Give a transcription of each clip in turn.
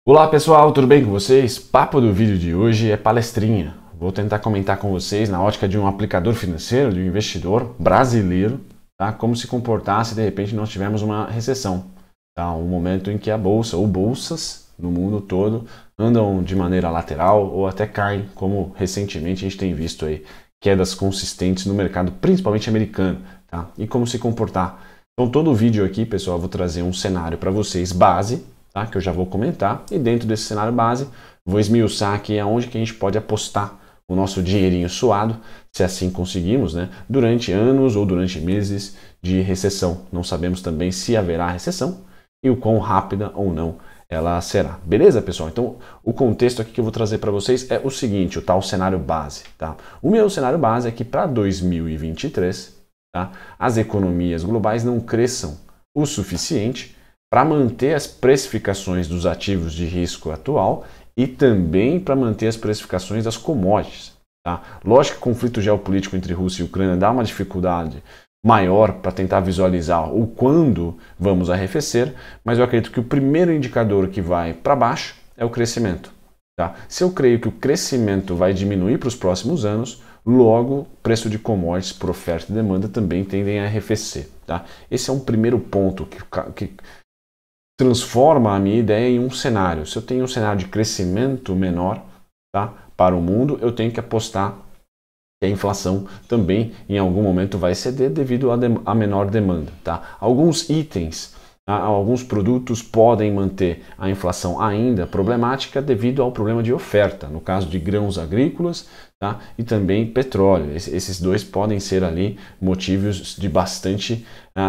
Olá pessoal, tudo bem com vocês? Papo do vídeo de hoje é palestrinha. Vou tentar comentar com vocês na ótica de um aplicador financeiro, de um investidor brasileiro, tá? Como se comportar se de repente nós tivermos uma recessão, tá? Um momento em que a bolsa ou bolsas no mundo todo andam de maneira lateral ou até caem, como recentemente a gente tem visto aí quedas consistentes no mercado, principalmente americano, tá? E como se comportar. Então todo o vídeo aqui, pessoal, eu vou trazer um cenário para vocês base, tá? Que eu já vou comentar, e dentro desse cenário base vou esmiuçar aqui aonde que a gente pode apostar o nosso dinheirinho suado, se assim conseguimos, né? Durante anos ou durante meses de recessão. Não sabemos também se haverá recessão e o quão rápida ou não ela será. Beleza, pessoal? Então, o contexto aqui que eu vou trazer para vocês é o seguinte, o tal cenário base, tá? O meu cenário base é que para 2023, tá? As economias globais não cresçam o suficiente para manter as precificações dos ativos de risco atual e também para manter as precificações das commodities. Tá? Lógico que o conflito geopolítico entre Rússia e Ucrânia dá uma dificuldade maior para tentar visualizar o quando vamos arrefecer, mas eu acredito que o primeiro indicador que vai para baixo é o crescimento. Tá? Se eu creio que o crescimento vai diminuir para os próximos anos, logo o preço de commodities por oferta e demanda também tendem a arrefecer. Tá? Esse é um primeiro ponto que transforma a minha ideia em um cenário. Se eu tenho um cenário de crescimento menor, tá, para o mundo, eu tenho que apostar que a inflação também em algum momento vai ceder devido à menor demanda. Tá? Alguns itens, alguns produtos podem manter a inflação ainda problemática devido ao problema de oferta, no caso de grãos agrícolas, tá? E também petróleo. Esses dois podem ser ali motivos de bastante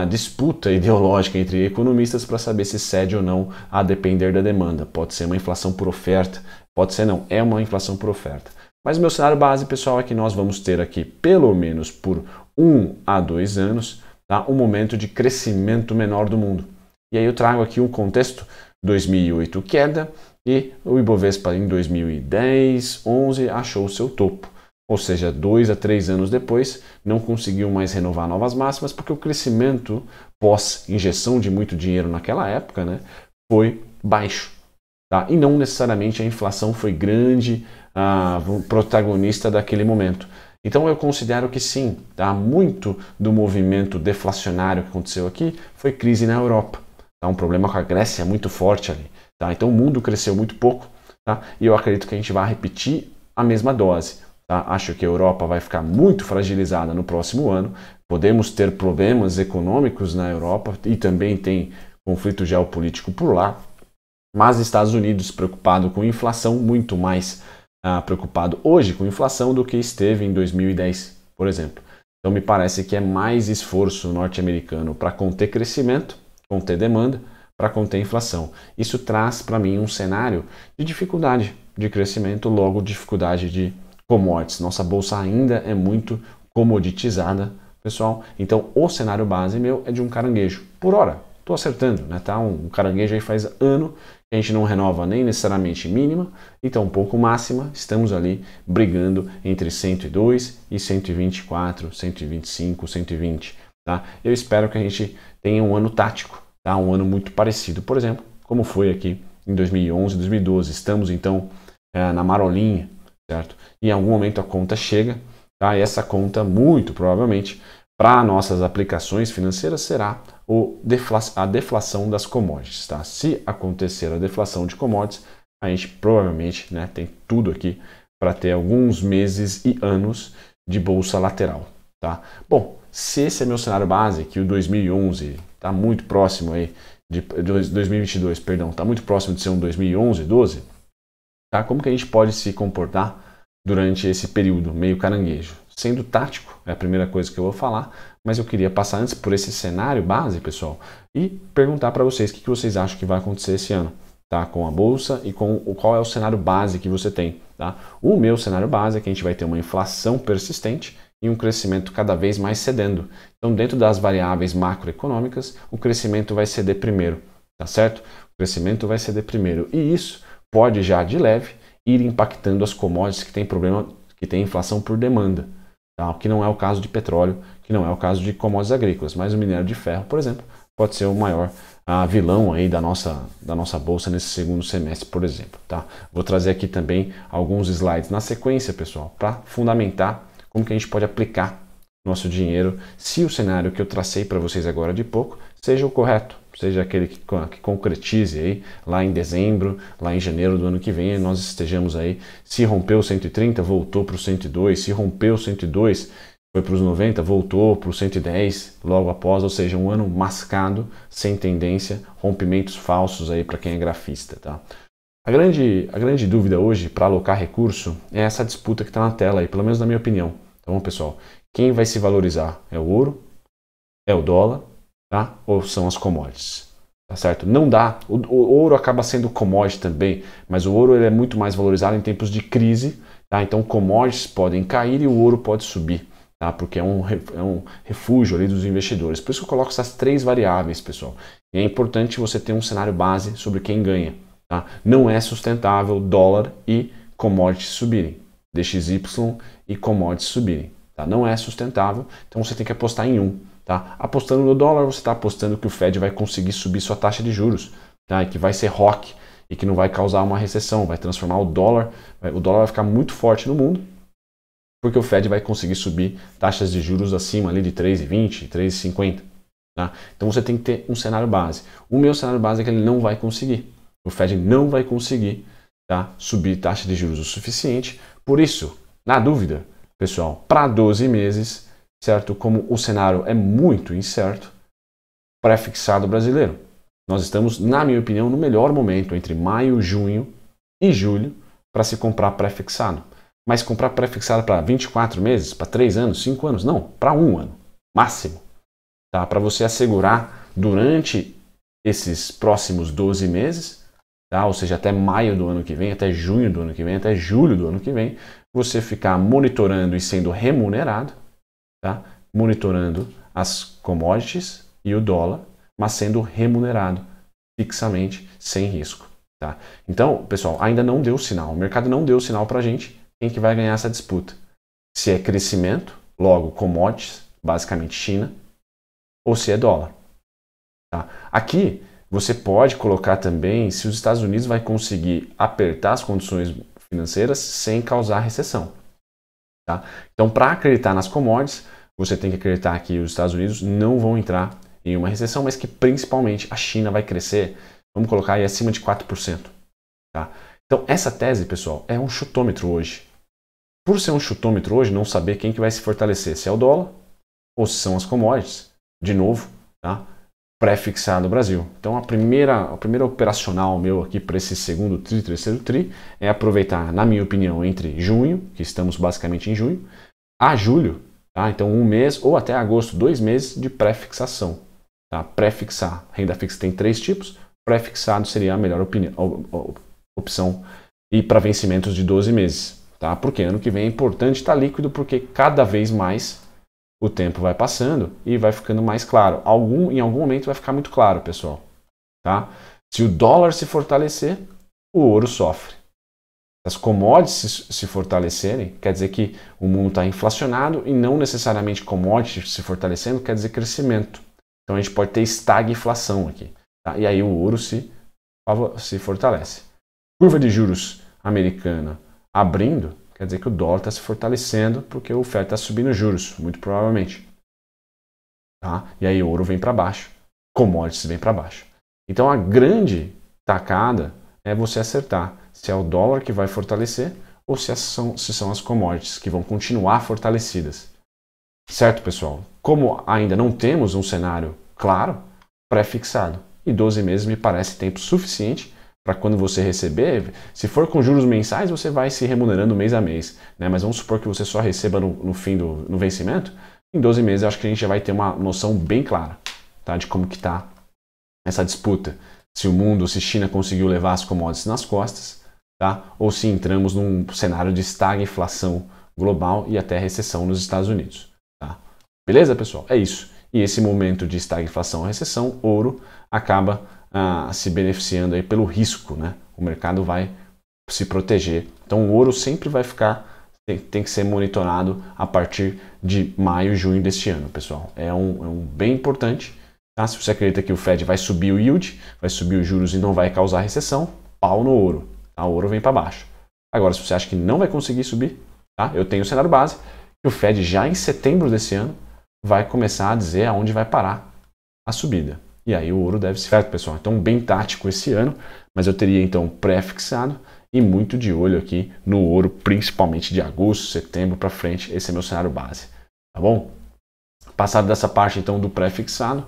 disputa ideológica entre economistas para saber se cede ou não a depender da demanda. Pode ser uma inflação por oferta, pode ser não, é uma inflação por oferta. Mas meu cenário base, pessoal, é que nós vamos ter aqui, pelo menos por 1 a 2 anos, tá? Um momento de crescimento menor do mundo. E aí eu trago aqui um contexto, 2008 queda e o Ibovespa em 2010, 11 achou o seu topo. Ou seja, 2 a 3 anos depois não conseguiu mais renovar novas máximas porque o crescimento pós injeção de muito dinheiro naquela época, né, foi baixo. Tá? E não necessariamente a inflação foi grande, protagonista daquele momento. Então eu considero que sim, tá? Muito do movimento deflacionário que aconteceu aqui foi crise na Europa. Tá? Um problema com a Grécia muito forte ali. Tá? Então o mundo cresceu muito pouco, tá? E eu acredito que a gente vai repetir a mesma dose. Tá? Acho que a Europa vai ficar muito fragilizada no próximo ano. Podemos ter problemas econômicos na Europa e também tem conflito geopolítico por lá. Mas Estados Unidos preocupado com inflação, muito mais preocupado hoje com inflação do que esteve em 2010, por exemplo. Então me parece que é mais esforço norte-americano para conter crescimento, conter demanda, para conter inflação. Isso traz para mim um cenário de dificuldade de crescimento, logo dificuldade de commodities. Nossa bolsa ainda é muito comoditizada, pessoal. Então o cenário base meu é de um caranguejo. Por hora, estou acertando, né? Tá? Um caranguejo aí faz ano que a gente não renova nem necessariamente mínima e tampouco máxima. Estamos ali brigando entre 102 e 124, 125, 120. Tá? Eu espero que a gente tenha um ano tático. Tá? Um ano muito parecido, por exemplo, como foi aqui em 2011, 2012. Estamos então na marolinha, certo? E em algum momento a conta chega, tá? E essa conta, muito provavelmente, para nossas aplicações financeiras será a deflação das commodities. Tá? Se acontecer a deflação de commodities, a gente provavelmente, né, tem tudo aqui para ter alguns meses e anos de bolsa lateral. Tá? Bom, se esse é meu cenário base, que o 2011 está muito próximo aí, de 2022, perdão, está muito próximo de ser um 2011, 12, tá? Como que a gente pode se comportar durante esse período meio caranguejo? Sendo tático, é a primeira coisa que eu vou falar, mas eu queria passar antes por esse cenário base, pessoal, e perguntar para vocês o que vocês acham que vai acontecer esse ano, tá? Com a bolsa e com qual é o cenário base que você tem, tá? O meu cenário base é que a gente vai ter uma inflação persistente e um crescimento cada vez mais cedendo. Então, dentro das variáveis macroeconômicas, o crescimento vai ceder primeiro, tá certo? O crescimento vai ceder primeiro e isso pode já de leve ir impactando as commodities que tem problema, que tem inflação por demanda, tá? Que não é o caso de petróleo, que não é o caso de commodities agrícolas, mas o minério de ferro, por exemplo, pode ser o maior vilão aí da nossa bolsa nesse segundo semestre, por exemplo, tá? Vou trazer aqui também alguns slides na sequência, pessoal, para fundamentar como que a gente pode aplicar nosso dinheiro se o cenário que eu tracei para vocês agora de pouco seja o correto, seja aquele que concretize aí lá em dezembro, lá em janeiro do ano que vem, nós estejamos aí, se rompeu o 130, voltou para o 102, se rompeu o 102, foi para os 90, voltou para os 110 logo após, ou seja, um ano mascado, sem tendência, rompimentos falsos aí para quem é grafista, tá? A grande dúvida hoje para alocar recurso é essa disputa que está na tela aí, pelo menos na minha opinião. Então, pessoal, quem vai se valorizar é o ouro, é o dólar, tá? Ou são as commodities, tá certo? Não dá, o ouro acaba sendo commodity também, mas o ouro ele é muito mais valorizado em tempos de crise, tá? Então commodities podem cair e o ouro pode subir, tá? Porque é um refúgio ali dos investidores. Por isso que eu coloco essas três variáveis, pessoal. E é importante você ter um cenário base sobre quem ganha, tá? Não é sustentável dólar e commodities subirem, DXY e commodities subirem, tá? Não é sustentável, então você tem que apostar em um. Tá? Apostando no dólar, você está apostando que o Fed vai conseguir subir sua taxa de juros, tá? E que vai ser rock e que não vai causar uma recessão, vai transformar o dólar vai ficar muito forte no mundo, porque o Fed vai conseguir subir taxas de juros acima ali de 3,20, 3,50. Tá? Então você tem que ter um cenário base. O meu cenário base é que ele não vai conseguir. O Fed não vai conseguir, tá, subir taxa de juros o suficiente. Por isso, na dúvida, pessoal, para 12 meses, certo? Como o cenário é muito incerto, pré-fixado brasileiro. Nós estamos, na minha opinião, no melhor momento entre maio, junho e julho para se comprar pré-fixado. Mas comprar pré-fixado para 24 meses, para 3 anos, 5 anos? Não, para 1 ano, máximo. Tá? Para você assegurar durante esses próximos 12 meses, tá? Ou seja, até maio do ano que vem, até junho do ano que vem, até julho do ano que vem, você ficar monitorando e sendo remunerado, tá? Monitorando as commodities e o dólar, mas sendo remunerado fixamente, sem risco. Tá? Então, pessoal, ainda não deu sinal. O mercado não deu sinal para a gente quem que vai ganhar essa disputa. Se é crescimento, logo commodities, basicamente China, ou se é dólar. Tá? Aqui você pode colocar também se os Estados Unidos vai conseguir apertar as condições financeiras sem causar recessão. Tá? Então, para acreditar nas commodities, você tem que acreditar que os Estados Unidos não vão entrar em uma recessão, mas que principalmente a China vai crescer, vamos colocar aí acima de 4%. Tá? Então, essa tese, pessoal, é um chutômetro hoje. Por ser um chutômetro hoje, não saber quem que vai se fortalecer, se é o dólar ou se são as commodities, de novo, tá? Pré-fixado no Brasil. Então, a primeira operacional meu aqui para esse segundo tri, terceiro tri, é aproveitar, na minha opinião, entre junho, que estamos basicamente em junho, a julho, tá? Então 1 mês ou até agosto, 2 meses de pré-fixação. Tá? Pré-fixar. Renda fixa tem 3 tipos, pré-fixado seria a melhor opção e para vencimentos de 12 meses. Tá? Porque ano que vem é importante estar líquido, porque cada vez mais o tempo vai passando e vai ficando mais claro. Em algum momento vai ficar muito claro, pessoal. Tá? Se o dólar se fortalecer, o ouro sofre. Se as commodities se fortalecerem, quer dizer que o mundo está inflacionado e não necessariamente commodities se fortalecendo quer dizer crescimento. Então a gente pode ter estagflação aqui. Tá? E aí o ouro se fortalece. Curva de juros americana abrindo, quer dizer que o dólar está se fortalecendo porque o Fed está subindo juros, muito provavelmente. Tá? E aí o ouro vem para baixo, commodities vem para baixo. Então a grande tacada é você acertar se é o dólar que vai fortalecer ou se são as commodities que vão continuar fortalecidas. Certo, pessoal? Como ainda não temos um cenário claro, pré-fixado. E 12 meses me parece tempo suficiente para quando você receber. Se for com juros mensais, você vai se remunerando mês a mês. Né? Mas vamos supor que você só receba no vencimento. Em 12 meses, eu acho que a gente já vai ter uma noção bem clara, tá? De como que está essa disputa. Se China conseguiu levar as commodities nas costas, tá? Ou se entramos num cenário de estagflação global e até recessão nos Estados Unidos. Tá? Beleza, pessoal? É isso. E esse momento de estagflação ou recessão, ouro acaba se beneficiando aí pelo risco, né? O mercado vai se proteger. Então o ouro sempre vai ficar, tem que ser monitorado a partir de maio, junho deste ano, pessoal. É um bem importante, Tá? Se você acredita que o Fed vai subir o yield, vai subir os juros e não vai causar recessão, pau no ouro. Tá? O ouro vem para baixo. Agora, se você acha que não vai conseguir subir, tá? Eu tenho o cenário base que o Fed já em setembro desse ano vai começar a dizer aonde vai parar a subida. E aí o ouro deve ser certo, pessoal. Então, bem tático esse ano, mas eu teria então pré-fixado e muito de olho aqui no ouro, principalmente de agosto, setembro para frente. Esse é meu cenário base, tá bom? Passado dessa parte então do pré-fixado,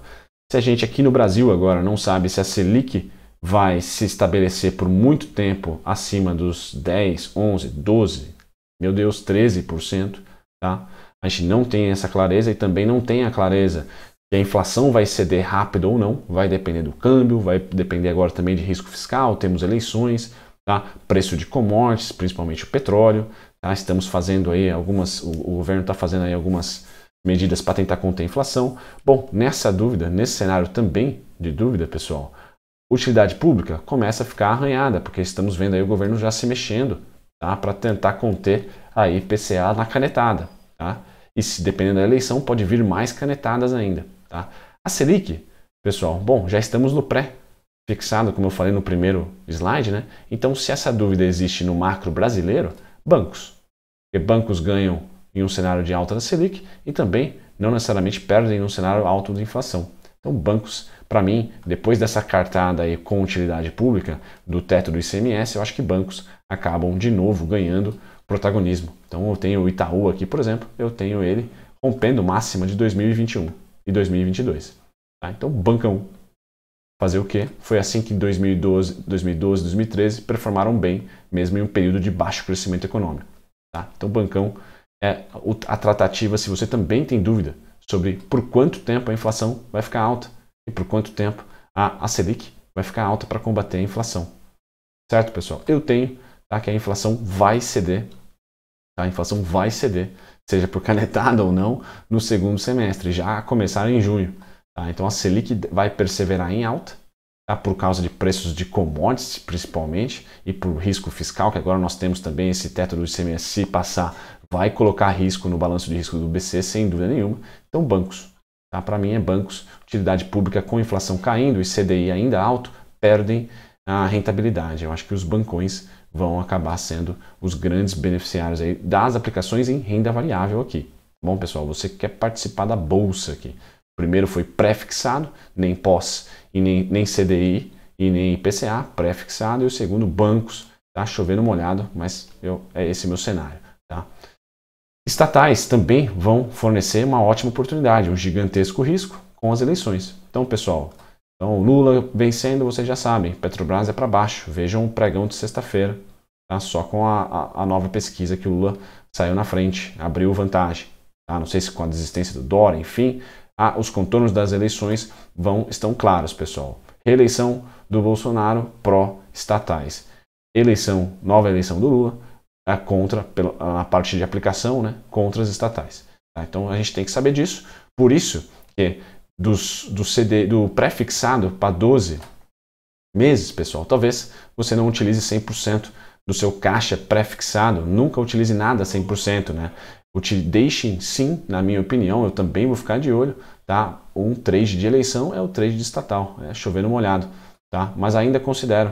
se a gente aqui no Brasil agora não sabe se a Selic vai se estabelecer por muito tempo acima dos 10, 11, 12, meu Deus, 13%, tá? A gente não tem essa clareza e também não tem a clareza que a inflação vai ceder rápido ou não, vai depender do câmbio, vai depender agora também de risco fiscal, temos eleições, tá? Preço de commodities, principalmente o petróleo, tá? Estamos fazendo aí o governo está fazendo aí algumas medidas para tentar conter a inflação. Bom, nessa dúvida, nesse cenário também de dúvida, pessoal, utilidade pública começa a ficar arranhada, porque estamos vendo aí o governo já se mexendo, tá? Para tentar conter a IPCA na canetada, tá? E se dependendo da eleição, pode vir mais canetadas ainda, tá? A Selic, pessoal, bom, já estamos no pré-fixado, como eu falei no primeiro slide, né? Então, se essa dúvida existe no macro brasileiro, bancos. Porque bancos ganham em um cenário de alta da Selic e também não necessariamente perdem em um cenário alto de inflação. Então, bancos, para mim, depois dessa cartada aí com utilidade pública do teto do ICMS, eu acho que bancos acabam de novo ganhando protagonismo. Então, eu tenho o Itaú aqui, por exemplo, eu tenho ele rompendo máxima de 2021 e 2022. Tá? Então, bancão. Fazer o quê? Foi assim que 2012, 2013 performaram bem, mesmo em um período de baixo crescimento econômico. Tá? Então, bancão é a tratativa se você também tem dúvida sobre por quanto tempo a inflação vai ficar alta e por quanto tempo a Selic vai ficar alta para combater a inflação. Certo, pessoal? Eu tenho, tá, que a inflação vai ceder, tá? A inflação vai ceder, seja por canetada ou não, no segundo semestre, já a começar em junho. Tá? Então a Selic vai perseverar em alta, tá? Por causa de preços de commodities, principalmente, e por risco fiscal, que agora nós temos também esse teto do ICMS, se passar, vai colocar risco no balanço de risco do BC, sem dúvida nenhuma. Então, bancos. Tá? Para mim, é bancos. Utilidade pública com inflação caindo e CDI ainda alto, perdem a rentabilidade. Eu acho que os bancões vão acabar sendo os grandes beneficiários aí das aplicações em renda variável aqui. Bom, pessoal, você que quer participar da bolsa aqui. O primeiro foi pré-fixado, nem pós e nem CDI e nem IPCA, pré-fixado. E o segundo, bancos. Tá chovendo molhado, mas é esse meu cenário. Tá? Estatais também vão fornecer uma ótima oportunidade, um gigantesco risco com as eleições. Então, pessoal, Lula vencendo, vocês já sabem, Petrobras é para baixo. Vejam o pregão de sexta-feira, tá? Só com a nova pesquisa que o Lula saiu na frente, abriu vantagem. Tá? Não sei se com a desistência do Dória, enfim, os contornos das eleições estão claros, pessoal. Reeleição do Bolsonaro pró-estatais. Nova eleição do Lula, contra, a parte de aplicação, né, contra as estatais. Tá? Então a gente tem que saber disso. Por isso que do pré-fixado para 12 meses, pessoal, talvez você não utilize 100% do seu caixa pré-fixado, nunca utilize nada 100%, né? Deixem sim, na minha opinião, eu também vou ficar de olho, tá? Um trade de eleição é o trade de estatal, é chover no molhado, tá? Mas ainda considero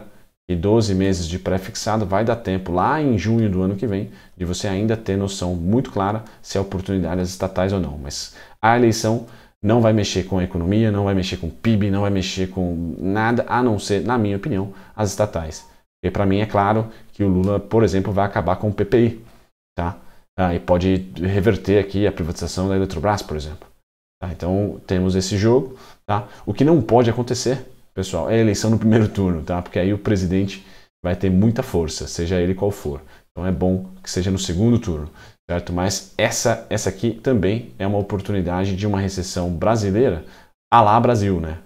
que 12 meses de pré-fixado vai dar tempo lá em junho do ano que vem de você ainda ter noção muito clara se é oportunidade das estatais ou não. Mas a eleição não vai mexer com a economia, não vai mexer com o PIB, não vai mexer com nada a não ser, na minha opinião, as estatais. E para mim é claro que o Lula, por exemplo, vai acabar com o PPI, tá? E pode reverter aqui a privatização da Eletrobras, por exemplo. Tá? Então temos esse jogo, tá? O que não pode acontecer, pessoal, é a eleição no primeiro turno, tá? Porque aí o presidente vai ter muita força, seja ele qual for. Então é bom que seja no segundo turno, certo? Mas essa aqui também é uma oportunidade de uma recessão brasileira à lá Brasil, né?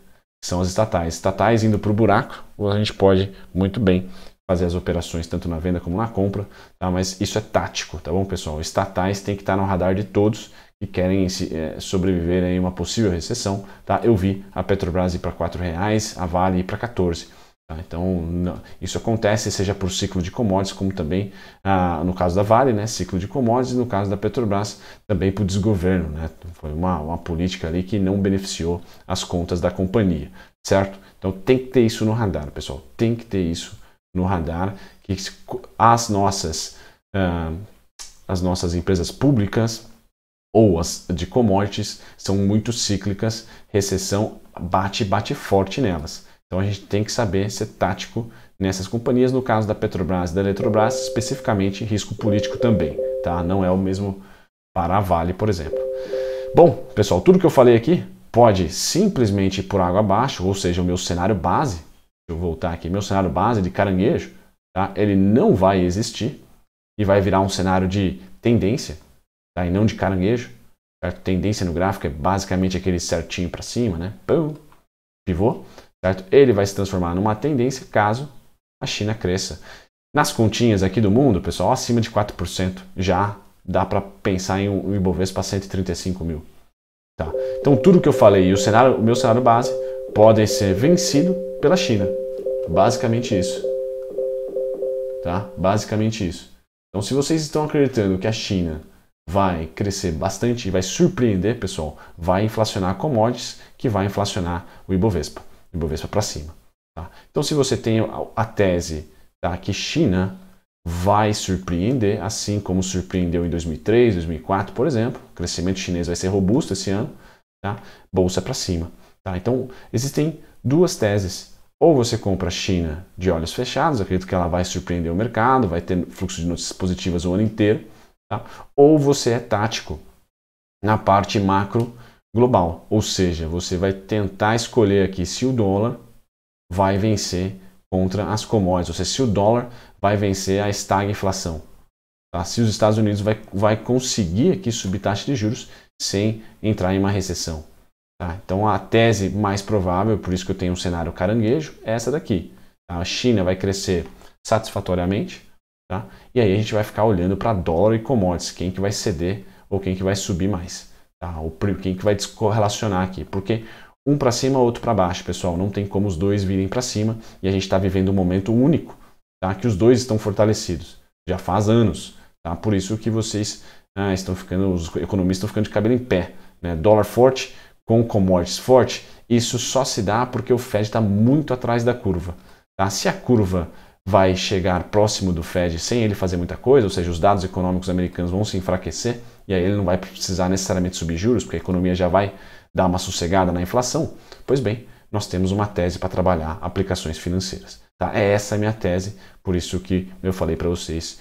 São as estatais. Estatais indo para o buraco, a gente pode muito bem fazer as operações tanto na venda como na compra, tá? Mas isso é tático, tá bom, pessoal? Estatais tem que estar no radar de todos que querem sobreviver em uma possível recessão, tá? Eu vi a Petrobras ir para R$4, a Vale ir para 14. Tá? Então, isso acontece seja por ciclo de commodities, como também no caso da Vale, né, ciclo de commodities, no caso da Petrobras, também por desgoverno. Né? Foi uma política ali que não beneficiou as contas da companhia, certo? Então tem que ter isso no radar, pessoal, tem que ter isso no radar, que as nossas empresas públicas ou as de commodities são muito cíclicas, recessão bate forte nelas. Então a gente tem que saber ser tático nessas companhias, no caso da Petrobras e da Eletrobras, especificamente risco político também, tá? Não é o mesmo para a Vale, por exemplo. Bom, pessoal, tudo que eu falei aqui pode simplesmente ir por água abaixo, ou seja, o meu cenário base, deixa eu voltar aqui, meu cenário base de caranguejo, tá? Ele não vai existir e vai virar um cenário de tendência, tá? E não de caranguejo. Certo? Tendência no gráfico é basicamente aquele certinho para cima, né? Pum, pivô. Certo? Ele vai se transformar numa tendência caso a China cresça. Nas continhas aqui do mundo, pessoal, acima de 4% já dá para pensar em um Ibovespa 135 mil. Tá? Então tudo que eu falei e o meu cenário base podem ser vencido pela China. Basicamente isso. Tá? Basicamente isso. Então se vocês estão acreditando que a China vai crescer bastante e vai surpreender, pessoal, vai inflacionar commodities, que vai inflacionar o Ibovespa para cima. Tá? Então, se você tem a tese, tá, que China vai surpreender, assim como surpreendeu em 2003, 2004, por exemplo, o crescimento chinês vai ser robusto esse ano, tá? Bolsa para cima. Tá? Então, existem duas teses. Ou você compra a China de olhos fechados, acredito que ela vai surpreender o mercado, vai ter fluxo de notícias positivas o ano inteiro, tá? Ou você é tático na parte macro global, ou seja, você vai tentar escolher aqui se o dólar vai vencer contra as commodities, ou seja, se o dólar vai vencer a estagflação. Tá? Se os Estados Unidos vai conseguir aqui subir taxa de juros sem entrar em uma recessão. Tá? Então a tese mais provável, por isso que eu tenho um cenário caranguejo, é essa daqui. Tá? A China vai crescer satisfatoriamente, tá? E aí a gente vai ficar olhando para dólar e commodities, quem que vai ceder ou quem que vai subir mais. Tá? Ou quem que vai descorrelacionar aqui, porque um para cima, outro para baixo, pessoal, não tem como os dois virem para cima e a gente está vivendo um momento único, tá? Que os dois estão fortalecidos, já faz anos, tá? Por isso que vocês os economistas estão ficando de cabelo em pé, né? Dólar forte com commodities forte, isso só se dá porque o Fed está muito atrás da curva, tá? Se a curva vai chegar próximo do Fed sem ele fazer muita coisa, ou seja, os dados econômicos americanos vão se enfraquecer e aí ele não vai precisar necessariamente subir juros, porque a economia já vai dar uma sossegada na inflação, pois bem, nós temos uma tese para trabalhar aplicações financeiras. Tá? Essa é a minha tese, por isso que eu falei para vocês